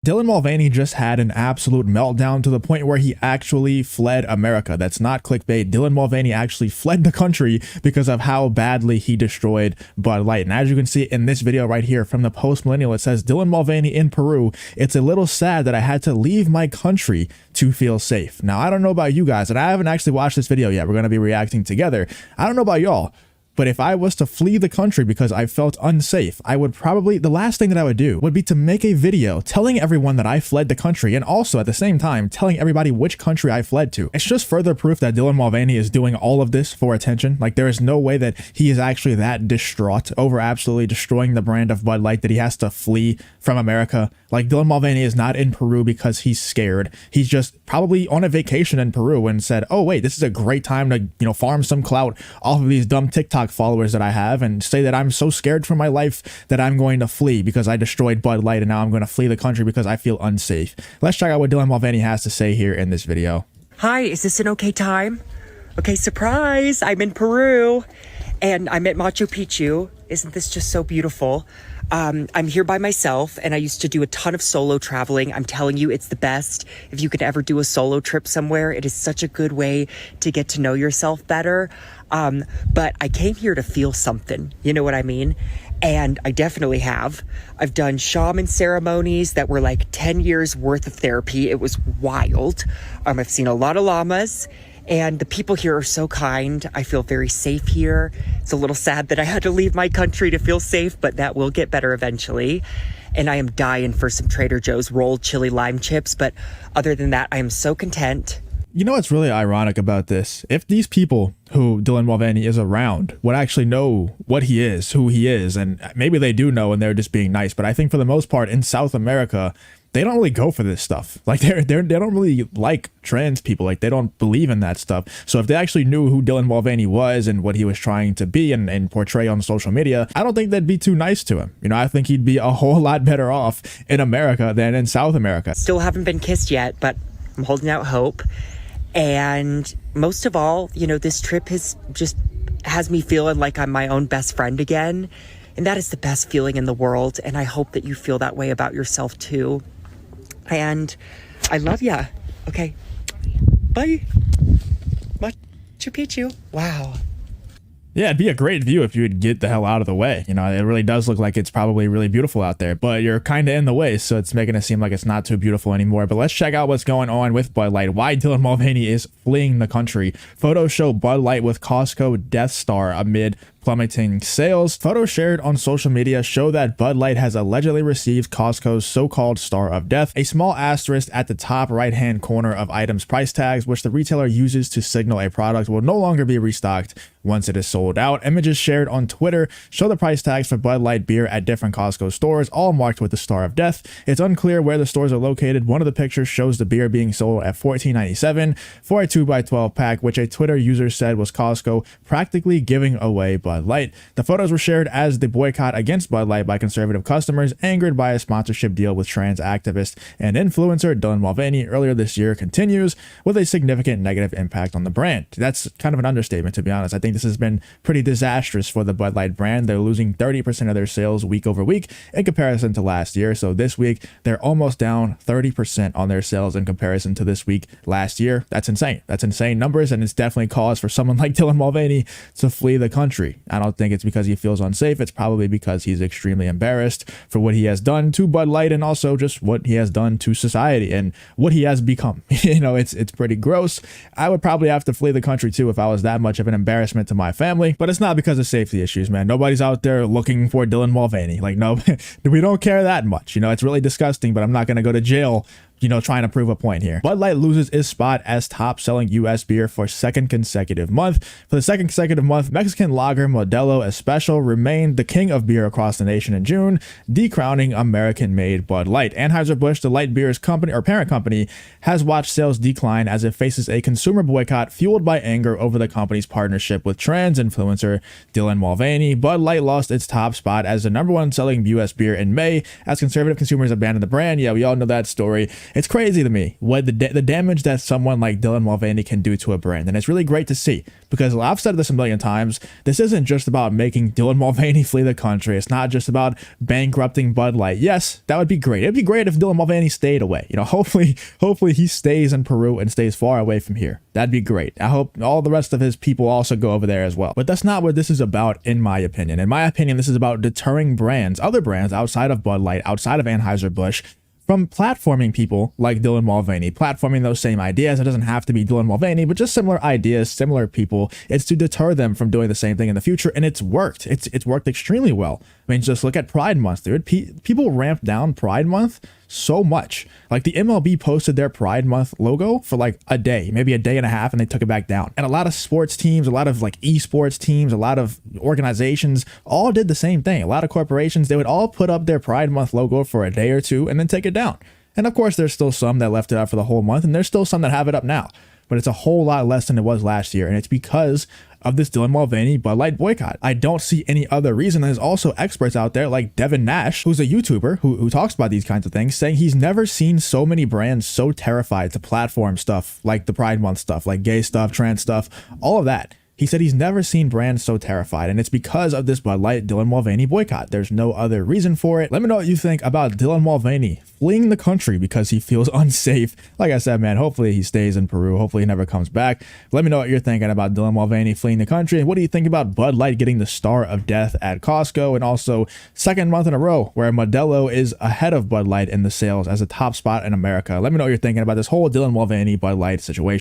Dylan Mulvaney just had an absolute meltdown to the point where he actually fled America. That's not clickbait. Dylan Mulvaney actually fled the country because of how badly he destroyed Bud Light. And as you can see in this video right here from the Post Millennial, it says, Dylan Mulvaney in Peru. It's a little sad that I had to leave my country to feel safe. Now, I don't know about you guys, and I haven't actually watched this video yet. We're going to be reacting together. I don't know about y'all, but if I was to flee the country because I felt unsafe, I would probably, the last thing that I would do would be to make a video telling everyone that I fled the country, and also at the same time telling everybody which country I fled to. It's just further proof that Dylan Mulvaney is doing all of this for attention. Like, there is no way that he is actually that distraught over absolutely destroying the brand of Bud Light that he has to flee from America. Like, Dylan Mulvaney is not in Peru because he's scared. He's just probably on a vacation in Peru and said, oh wait, this is a great time to, farm some clout off of these dumb TikTok followers that I have, and say that I'm so scared for my life that I'm going to flee because I destroyed Bud Light, and now I'm going to flee the country because I feel unsafe. Let's check out what Dylan Mulvaney has to say here in this video. Hi, is this an okay time? Okay, surprise, I'm in Peru and I'm at Machu Picchu. Isn't this just so beautiful? I'm here by myself, and I used to do a ton of solo traveling. I'm telling you, it's the best. If you could ever do a solo trip somewhere, it is such a good way to get to know yourself better. But I came here to feel something, you know what I mean? And I definitely have. I've done shaman ceremonies that were like 10 years worth of therapy. It was wild. I've seen a lot of llamas. And the people here are so kind. I feel very safe here. It's a little sad that I had to leave my country to feel safe, but that will get better eventually. And I am dying for some Trader Joe's rolled chili lime chips. But other than that, I am so content. You know what's really ironic about this? If these people who Dylan Mulvaney is around would actually know what he is, who he is, and maybe they do know and they're just being nice, but I think for the most part in South America, they don't really go for this stuff. Like, they don't really like trans people. Like, they don't believe in that stuff. So if they actually knew who Dylan Mulvaney was and what he was trying to be and portray on social media, I don't think they'd be too nice to him. I think he'd be a whole lot better off in America than in South America. Still haven't been kissed yet, but I'm holding out hope. And most of all, this trip has me feeling like I'm my own best friend again. And that is the best feeling in the world. And I hope that you feel that way about yourself too. And I love ya. Okay. Bye. Machu Picchu. Wow. Yeah, it'd be a great view if you would get the hell out of the way. It really does look like it's probably really beautiful out there, but you're kind of in the way, so it's making it seem like it's not too beautiful anymore. But let's check out what's going on with Bud Light, why Dylan Mulvaney is fleeing the country. Photos show Bud Light with Costco Death Star amid plummeting sales. Photos shared on social media show that Bud Light has allegedly received Costco's so-called Star of Death, a small asterisk at the top right-hand corner of items price tags, which the retailer uses to signal a product will no longer be restocked once it is sold out. Images shared on Twitter show the price tags for Bud Light beer at different Costco stores, all marked with the Star of Death. It's unclear where the stores are located. One of the pictures shows the beer being sold at $14.97 for a 2x12 pack, which a Twitter user said was Costco practically giving away Bud Light. The photos were shared as the boycott against Bud Light by conservative customers angered by a sponsorship deal with trans activist and influencer Dylan Mulvaney earlier this year continues, with a significant negative impact on the brand. That's kind of an understatement, to be honest. I think this has been pretty disastrous for the Bud Light brand. They're losing 30% of their sales week over week in comparison to last year. So this week, they're almost down 30% on their sales in comparison to this week last year. That's insane. That's insane numbers, and it's definitely cause for someone like Dylan Mulvaney to flee the country. I don't think it's because he feels unsafe. It's probably because he's extremely embarrassed for what he has done to Bud Light, and also just what he has done to society and what he has become. It's pretty gross. I would probably have to flee the country too if I was that much of an embarrassment to my family, but it's not because of safety issues, man. Nobody's out there looking for Dylan Mulvaney. Like, no, we don't care that much. It's really disgusting, but I'm not going to go to jail trying to prove a point here. Bud Light loses its spot as top-selling U.S. beer for second consecutive month. For the second consecutive month, Mexican lager Modelo Especial remained the king of beer across the nation in June, decrowning American-made Bud Light. Anheuser-Busch, the light beer's company or parent company, has watched sales decline as it faces a consumer boycott fueled by anger over the company's partnership with trans influencer Dylan Mulvaney. Bud Light lost its top spot as the #1 selling U.S. beer in May as conservative consumers abandoned the brand. Yeah, we all know that story. It's crazy to me what the damage that someone like Dylan Mulvaney can do to a brand, and it's really great to see. because I've said this a million times. This isn't just about making Dylan Mulvaney flee the country. It's not just about bankrupting Bud Light. Yes, that would be great. It'd be great if Dylan Mulvaney stayed away. You know, hopefully he stays in Peru and stays far away from here. That'd be great. I hope all the rest of his people also go over there as well. But that's not what this is about, in my opinion. In my opinion, this is about deterring brands, other brands outside of Bud Light, outside of Anheuser-Busch, from platforming people like Dylan Mulvaney, platforming those same ideas. It doesn't have to be Dylan Mulvaney, but just similar ideas, similar people. It's to deter them from doing the same thing in the future, and it's worked. It's worked extremely well. I mean, just look at Pride Month, dude. People ramped down Pride Month so much. Like, the MLB posted their Pride Month logo for like a day, maybe a day and a half, and they took it back down. And a lot of sports teams, a lot of like esports teams, a lot of organizations all did the same thing. A lot of corporations, they would all put up their Pride Month logo for a day or two and then take it down. And of course, there's still some that left it up for the whole month, and there's still some that have it up now. But it's a whole lot less than it was last year, and it's because of this Dylan Mulvaney Bud Light boycott. I don't see any other reason. There's also experts out there like Devin Nash, who's a YouTuber who talks about these kinds of things, saying he's never seen so many brands so terrified to platform stuff like the Pride Month stuff, like gay stuff, trans stuff, all of that. He said he's never seen brands so terrified, and it's because of this Bud Light Dylan Mulvaney boycott. There's no other reason for it. Let me know what you think about Dylan Mulvaney fleeing the country because he feels unsafe. Like I said, man, hopefully he stays in Peru. Hopefully he never comes back. Let me know what you're thinking about Dylan Mulvaney fleeing the country, and what do you think about Bud Light getting the Star of Death at Costco, and also second month in a row where Modelo is ahead of Bud Light in the sales as a top spot in America. Let me know what you're thinking about this whole Dylan Mulvaney Bud Light situation.